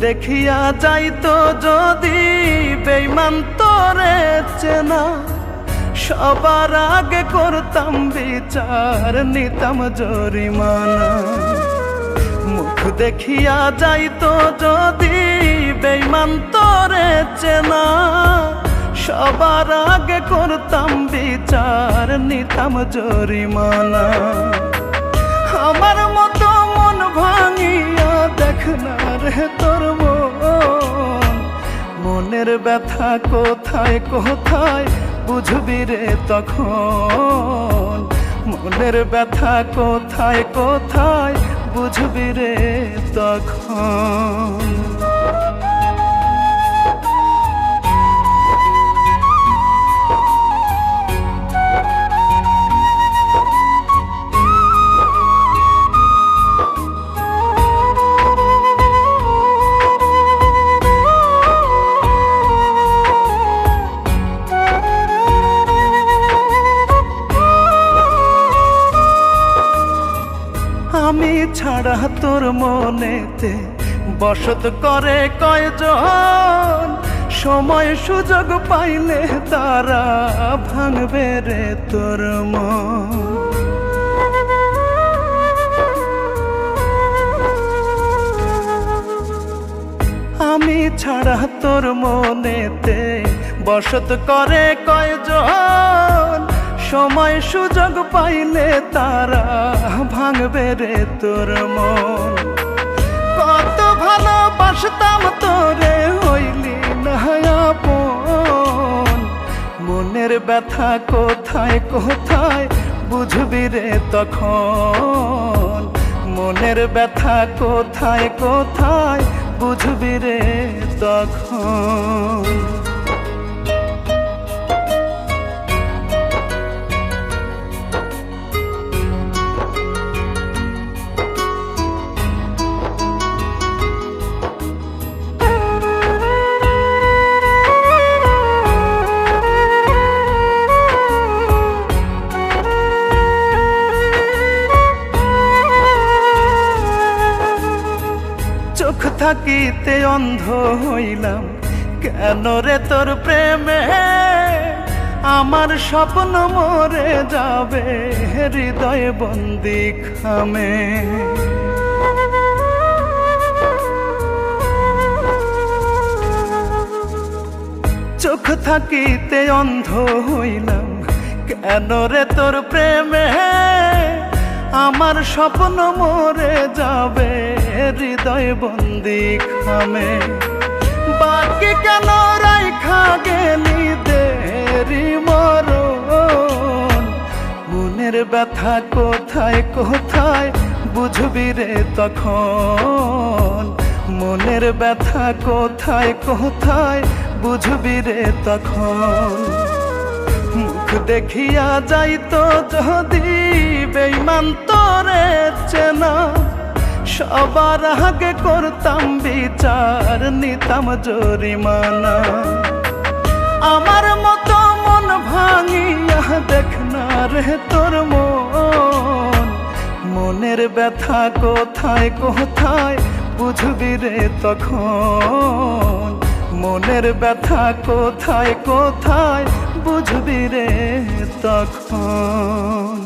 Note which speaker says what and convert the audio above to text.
Speaker 1: দেখিয়া যাইতো যদি বেঈমান তোরে চেনা, সবার আগে করতাম বিচার, নিতাম জরিমানা। মুখ দেখিয়া যাইতো যদি বেঈমান তোরে চেনা, সবার আগে করতাম বিচার, নিতাম জরিমানা। আমার মতো মন ভাঙিয়া দেখ না রে তোর মন, মনের ব্যথা কোথায় কোথায় বুঝবি রে তখন, মনের ব্যথা কোথায় কোথায় বুঝবি রে তখন। আমি ছাড়া তোর মনেতে বসত করে কয়জন, সময় সুযোগ পাইলে তারা ভাঙবে রে তোর মন। আমি ছাড়া তোর মনেতে বসত করে কয়জন, সময় সুযোগ পাইলে তারা ভাঙবে রে তোর মন। কত ভালোবাসতাম তোরে হইলি না আপন, মনের ব্যথা কোথায় কোথায় বুঝবি রে তখন, মনের ব্যথা কোথায় কোথায় বুঝবি রে তখন। চোখ থাকিতে অন্ধ হইলাম কেন রে তোর প্রেমে, আমার স্বপ্ন মরে যাবে হৃদয় বন্দি খামে। চোখ থাকিতে অন্ধ হইলাম কেন রে তোর প্রেমে, আমার স্বপ্ন মরে যাবে হৃদয় বন্দি খামে। বাকি কেন রাইখা গেলি দেরি মরণ, মনের ব্যথা কোথায় কোথায় বুঝবি রে তখন, মনের ব্যথা কোথায় কোথায় বুঝবি রে তখন। মুখ দেখিয়া যাইতো যদি বেঈমান তোরে চেনা, সবার আগে করতাম বিচার, নিতাম জরিমানা। আমার মতো মন ভাঙিয়া দেখ না রে তোর মন, মনের ব্যথা কোথায় কোথায় বুঝবি রে তখন, মনের ব্যথা কোথায় কোথায় বুঝবি রে তখন।